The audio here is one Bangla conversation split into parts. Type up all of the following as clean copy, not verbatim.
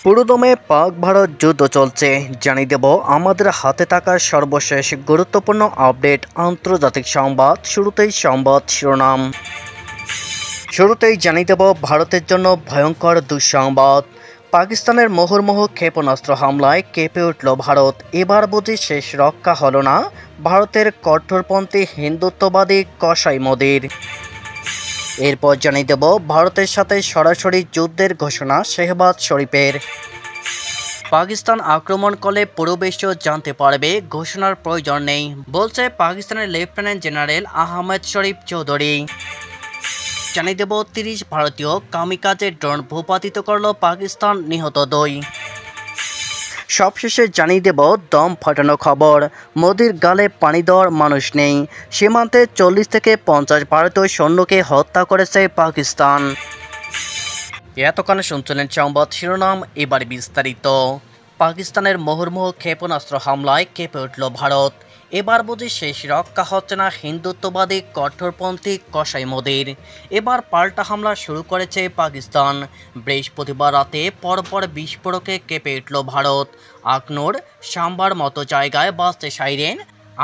পুরোদমে পাক ভারত যুদ্ধ চলছে, জানিয়ে দেব আমাদের হাতে থাকা সর্বশেষ গুরুত্বপূর্ণ আপডেট আন্তর্জাতিক সংবাদ। শুরুতেই সংবাদ শিরোনাম। শুরুতেই জানিয়ে দেব ভারতের জন্য ভয়ঙ্কর দুঃসংবাদ। পাকিস্তানের মুহুর্মুহু ক্ষেপণাস্ত্র হামলায় কেঁপে উঠল ভারত। এবার বুঝি শেষ রক্ষা হলো না ভারতের কঠোরপন্থী হিন্দুত্ববাদী কসাই মোদির। এরপর জানিয়ে দেব ভারতের সাথে সরাসরি যুদ্ধের ঘোষণা শেহবাজ শরীফের। পাকিস্তান আক্রমণ করলে পুরো বিশ্ব জানতে পারবে, ঘোষণার প্রয়োজন নেই, বলছে পাকিস্তানের লেফটেন্যান্ট জেনারেল আহমেদ শরীফ চৌধুরী। জানিয়ে দেব 30 ভারতীয় কামিকাজে ড্রোন ভূপাতিত করল পাকিস্তান, নিহত 2। সবশেষে জানিয়ে দেব দম ফাটানো খবর, মোদির গালে পানি দেওয়ার মানুষ নেই। সীমান্তে 40 থেকে 50 ভারতীয় সৈন্যকে হত্যা করেছে পাকিস্তান। এতক্ষণ শুনছিলেন সংবাদ শিরোনাম, এবার বিস্তারিত। পাকিস্তানের মুহুর্মুহু ক্ষেপণাস্ত্র হামলায় কেঁপে উঠল ভারত। এবার বুঝি শেষ রক্ষা হচ্ছে না হিন্দুত্ববাদী কঠোরপন্থী কসাই মোদির। এবার পাল্টা হামলা শুরু করেছে পাকিস্তান। বৃহস্পতিবার রাতে পরপর বিস্ফোরকে কেঁপে উঠল ভারত। আখনুর, সাম্বার মতো জায়গায় বাজতে সাইরেন।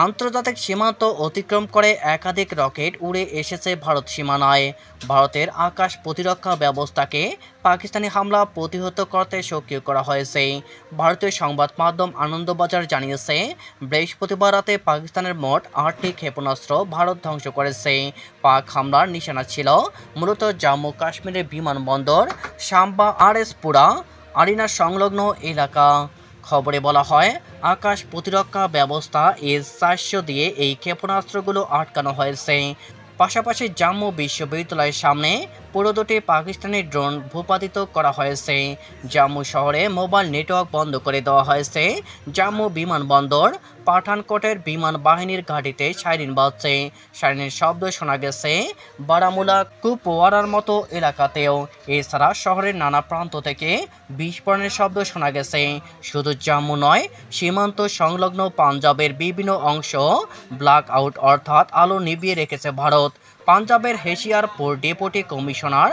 আন্তর্জাতিক সীমান্ত অতিক্রম করে একাধিক রকেট উড়ে এসেছে ভারত সীমানায়। ভারতের আকাশ প্রতিরক্ষা ব্যবস্থাকে পাকিস্তানি হামলা প্রতিহত করতে সক্রিয় করা হয়েছে। ভারতীয় সংবাদ মাধ্যম আনন্দবাজার জানিয়েছে, বৃহস্পতিবার রাতে পাকিস্তানের মোট 8টি ক্ষেপণাস্ত্র ভারত ধ্বংস করেছে। পাক হামলার নিশানা ছিল মূলত জম্মু কাশ্মীরের বিমানবন্দর, সাম্বা আর পুরা আরিনা সংলগ্ন এলাকা। খবরে বলা হয়, আকাশ প্রতিরক্ষা ব্যবস্থা S-400 দিয়ে এই ক্ষেপণাস্ত্রগুলো আটকানো হয়েছে। পাশাপাশি জম্মু বিশ্ববিদ্যালয়ের সামনে পুরো 2টি পাকিস্তানি ড্রোন ভূপাতিত করা হয়েছে। জম্মু শহরে মোবাইল নেটওয়ার্ক বন্ধ করে দেওয়া হয়েছে। জম্মু বিমানবন্দর, পাঠানকোটের বিমান বাহিনীর ঘাঁটিতে সাইরেন বাজছে। সাইরেনের শব্দ শোনা গেছে বারামুলা, কুপওয়ারার মতো এলাকাতেও। এছাড়া শহরের নানা প্রান্ত থেকে বিস্ফোরণের শব্দ শোনা গেছে। শুধু জম্মু নয়, সীমান্ত সংলগ্ন পাঞ্জাবের বিভিন্ন অংশ ব্ল্যাক আউট অর্থাৎ আলো নিভিয়ে রেখেছে ভারত। পাঞ্জাবের হেশিয়ারপুর ডেপুটি কমিশনার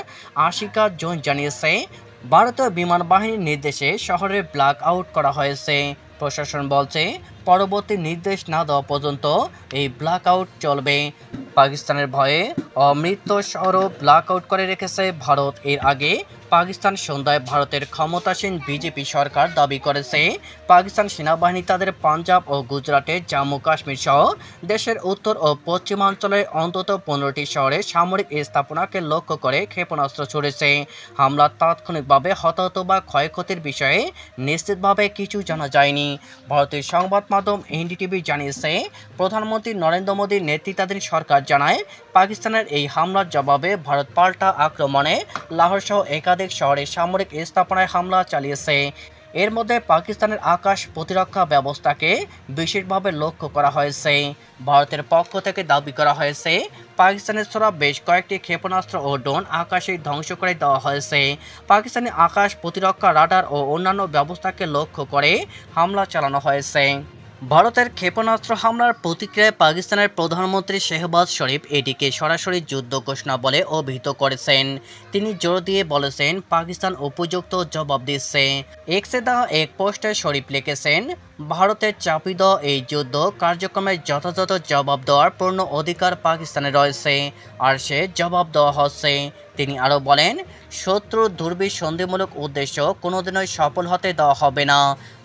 আশিকা জৈন জানিয়েছে, ভারতীয় বিমান বাহিনীর নির্দেশে শহরে ব্ল্যাক আউট করা হয়েছে। প্রশাসন বলছে, পরবর্তী নির্দেশ না দেওয়া পর্যন্ত এই ব্ল্যাক আউট চলবে। পাকিস্তানের ভয়ে অমৃতসর শহরও ব্ল্যাক আউট করে রেখেছে ভারত। এর আগে পাকিস্তান সন্ধ্যায় ভারতের ক্ষমতাসীন বিজেপি সরকার দাবি করেছে, পাকিস্তান সেনাবাহিনী তাদের পাঞ্জাব ও গুজরাটের জম্মু কাশ্মীর সহ দেশের উত্তর ও পশ্চিমাঞ্চলের অন্তত 15টি শহরে সামরিক স্থাপনাকে লক্ষ্য করে ক্ষেপণাস্ত্র ছুড়েছে। হামলার তাৎক্ষণিকভাবে হতাহত বা ক্ষয়ক্ষতির বিষয়ে নিশ্চিতভাবে কিছু জানা যায়নি। ভারতীয় সংবাদ মাধ্যম এনডিটিভি জানিয়েছে, প্রধানমন্ত্রী নরেন্দ্র মোদীর নেতৃত্বাধীন সরকার জানায়, পাকিস্তানের এই হামলার জবাবে ভারত পাল্টা আক্রমণে লাহোর সহ একাধিক শহরে সামরিক স্থাপনায় হামলা চালিয়েছে। এর মধ্যে পাকিস্তানের আকাশ প্রতিরক্ষা ব্যবস্থাকে বিশেষভাবে লক্ষ্য করা হয়েছে। ভারতের পক্ষ থেকে দাবি করা হয়েছে, পাকিস্তানের ছোড়া বেশ কয়েকটি ক্ষেপণাস্ত্র ও ড্রোন আকাশে ধ্বংস করে দেওয়া হয়েছে। পাকিস্তানি আকাশ প্রতিরক্ষা রাডার ও অন্যান্য ব্যবস্থাকে লক্ষ্য করে হামলা চালানো হয়েছে। ভারতের ক্ষেপণাস্ত্র হামলার প্রতিক্রিয়ায় পাকিস্তানের প্রধানমন্ত্রী শেহবাজ শরীফ এটিকে সরাসরি যুদ্ধ ঘোষণা বলে অভিহিত করেছেন। তিনি জোর দিয়ে বলেছেন, পাকিস্তান উপযুক্ত জবাব দিচ্ছে। এক্সে দেওয়া এক পোস্টে শরীফ লিখেছেন, ভারতের চাপিয়ে দেওয়া এই যুদ্ধ কার্যক্রমের যথাযথ জবাব দেওয়ার পূর্ণ অধিকার পাকিস্তানের রয়েছে, আর সে জবাব দেওয়া হচ্ছে। তিনি আরও বলেন, শত্রুর দুর্বিসন্ধিমূলক উদ্দেশ্য কোনোদিনই সফল হতে দেওয়া হবে না।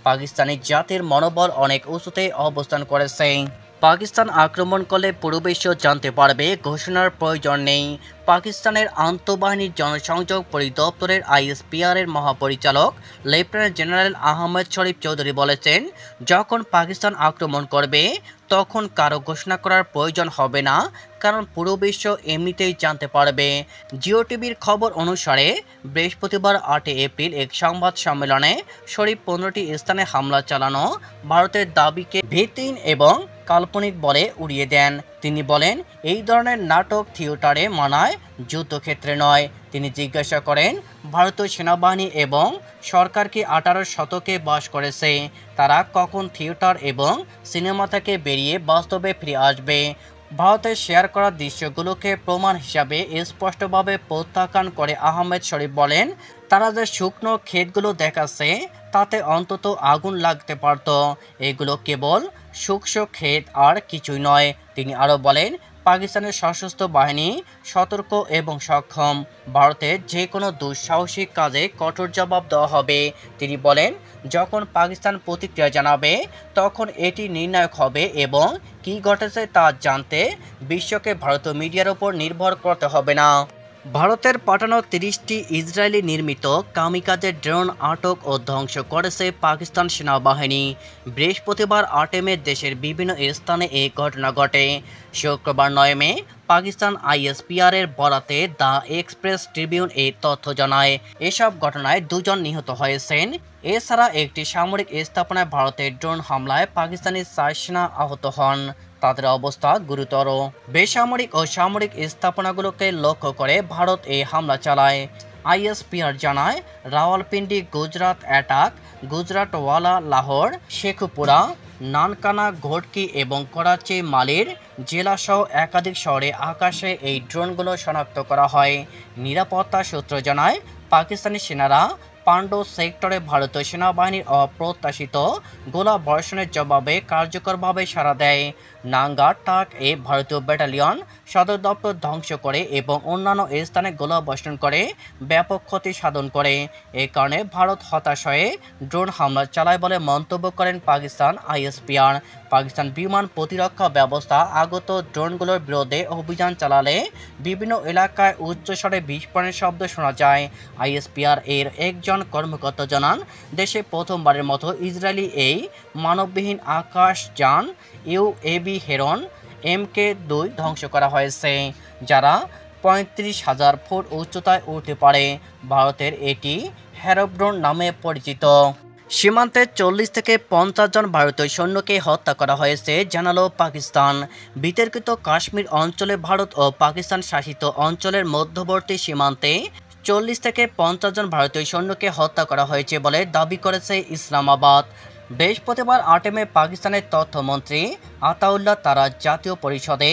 পাকিস্তানি জাতির মনোবল অনেক উঁচুতে অবস্থান করেছে। পাকিস্তান আক্রমণ করলে পুরো বিশ্ব জানতে পারবে, ঘোষণার প্রয়োজন নেই। পাকিস্তানের আন্তঃবাহিনী জনসংযোগ পরিদপ্তরের ISPR এর মহাপরিচালক লেফটেন্যান্ট জেনারেল আহমেদ শরীফ চৌধুরী বলেছেন, যখন পাকিস্তান আক্রমণ করবে তখন কারো ঘোষণা করার প্রয়োজন হবে না, কারণ পুরো বিশ্ব এমনিতেই জানতে পারবে। জিও টিভির খবর অনুসারে বৃহস্পতিবার 8 এপ্রিল এক সংবাদ সম্মেলনে শরীফ 15টি স্থানে হামলা চালানো ভারতের দাবিকে ভিত্তিহীন এবং কাল্পনিক বলে উড়িয়ে দেন। তিনি বলেন, এই ধরনের নাটক থিয়েটারে মানায়, যুদ্ধক্ষেত্রে নয়। তিনি জিজ্ঞাসা করেন, ভারতীয় সেনাবাহিনী এবং সরকার কি 18 শতকে বাস করেছে? তারা কখন থিয়েটার এবং সিনেমা থেকে বেরিয়ে বাস্তবে ফিরে আসবে? ভারতের শেয়ার করা দৃশ্যগুলোকে প্রমাণ হিসাবে স্পষ্টভাবে প্রত্যাখ্যান করে আহমেদ শরীফ বলেন, তারা যে শুকনো ক্ষেতগুলো দেখাচ্ছে তাতে অন্তত আগুন লাগতে পারত। এগুলো কেবল শুষ্ক ক্ষেত আর কিছুই নয়। তিনি আরও বলেন, পাকিস্তানের সশস্ত্র বাহিনী সতর্ক এবং সক্ষম। ভারতের যে কোনো দুঃসাহসিক কাজে কঠোর জবাব দেওয়া হবে। তিনি বলেন, যখন পাকিস্তান প্রতিক্রিয়া জানাবে তখন এটি নির্ণায়ক হবে এবং কী ঘটেছে তা জানতে বিশ্বকে ভারতীয় মিডিয়ার উপর নির্ভর করতে হবে না। ভারতের পাঠানো 30টি ইসরায়েলি নির্মিত কামিকাজে ড্রোন আটক ও ধ্বংস করেছে পাকিস্তান সেনাবাহিনী। বৃহস্পতিবার 8 মে দেশের বিভিন্ন স্থানে এই ঘটনা ঘটে। শুক্রবার 9 মে পাকিস্তান ISPR এর বরাতে দ্য এক্সপ্রেস ট্রিবিউন এই তথ্য জানায়। এসব ঘটনায় 2 জন নিহত হয়েছেন। এছাড়া একটি সামরিক স্থাপনায় ভারতের ড্রোন হামলায় পাকিস্তানি 4 সেনা আহত হন। তাদের অবস্থা গুরুতর। বেসামরিক ও সামরিক স্থাপনাগুলোকে লক্ষ্য করে ভারত এই হামলা চালায়। ISPR জানায়, রাওয়ালপিন্ডি গুজরাট অ্যাটাক, গুজরাটওয়ালা, লাহোর, শেখুপুরা, নানকানা, ঘটকি এবং করাচি, মালির জেলাসহ একাধিক শহরে আকাশে এই ড্রোনগুলো শনাক্ত করা হয়। নিরাপত্তা সূত্র জানায়, পাকিস্তানি সেনারা পান্ডো সেক্টরে ভারতীয় সেনাবাহিনীর অপ্রত্যাশিত গোলা বর্ষণের জবাবে কার্যকরভাবে সাড়া দেয়। নাঙ্গা টাক এ ভারতীয় ব্যাটালিয়ন সদর দপ্তর ধ্বংস করে এবং অন্যান্য স্থানে গোলা বর্ষণ করে ব্যাপক ক্ষতি সাধন করে। এ কারণে ভারত হতাশ হয়ে ড্রোন হামলা চালায় বলে মন্তব্য করেন পাকিস্তান ISPR। পাকিস্তান বিমান প্রতিরক্ষা ব্যবস্থা আগত ড্রোনগুলোর বিরুদ্ধে অভিযান চালালে বিভিন্ন এলাকায় উচ্চস্বরে বিস্ফোরণের শব্দ শোনা যায়। ISPR এর একজন কর্মকর্তা জানান, দেশে প্রথমবারের মতো ইসরায়েলি এই মানববিহীন আকাশযান UAV হেরন MK-2 ধ্বংস করা হয়েছে, যারা 35,000 ফুট উচ্চতায় উঠতে পারে। ভারতের এটি হেরোড্রোন নামে পরিচিত। সীমান্তে 40 থেকে 50 জন ভারতীয় সৈন্যকে হত্যা করা হয়েছে জানালো পাকিস্তান। বিতর্কিত কাশ্মীর অঞ্চলে ভারত ও পাকিস্তান শাসিত অঞ্চলের মধ্যবর্তী সীমান্তে 40 থেকে 50 জন ভারতীয় সৈন্যকে হত্যা করা হয়েছে বলে দাবি করেছে ইসলামাবাদ। বৃহস্পতিবার 8 মে পাকিস্তানের তথ্যমন্ত্রী আতাউল্লাহ তারা জাতীয় পরিষদে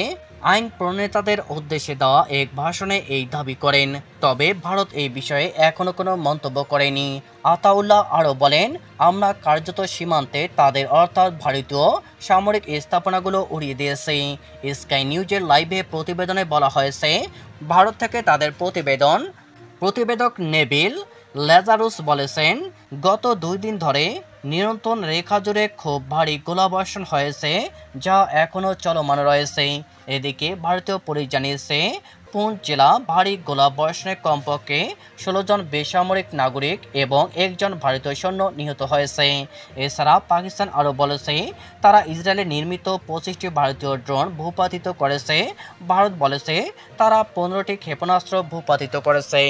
আইন প্রণেতাদের উদ্দেশ্যে দেওয়া এক ভাষণে এই দাবি করেন। তবে ভারত এই বিষয়ে এখনও কোনো মন্তব্য করেনি। আতাউল্লাহ আরও বলেন, আমরা কার্যত সীমান্তে তাদের অর্থাৎ ভারতীয় সামরিক স্থাপনাগুলো উড়িয়ে দিয়েছি। স্কাই নিউজের লাইভে প্রতিবেদনে বলা হয়েছে, ভারত থেকে তাদের প্রতিবেদক নেবিল লেজারুস বলেছেন, গত 2 দিন ধরে নিয়ন্ত্রণ রেখা জুড়ে খুব ভারী গোলাবর্ষণ হয়েছে, যা এখনও চলমান রয়েছে। এদিকে ভারতীয় পুলিশ জানিয়েছে, পুঞ্চ জেলা ভারী গোলাবর্ষণে কমপক্ষে 16 জন বেসামরিক নাগরিক এবং 1 জন ভারতীয় সৈন্য নিহত হয়েছে। এছাড়া পাকিস্তান আরও বলেছে, তারা ইসরায়েলে নির্মিত 25টি ভারতীয় ড্রোন ভূপাতিত করেছে। ভারত বলেছে, তারা 15টি ক্ষেপণাস্ত্র ভূপাতিত করেছে।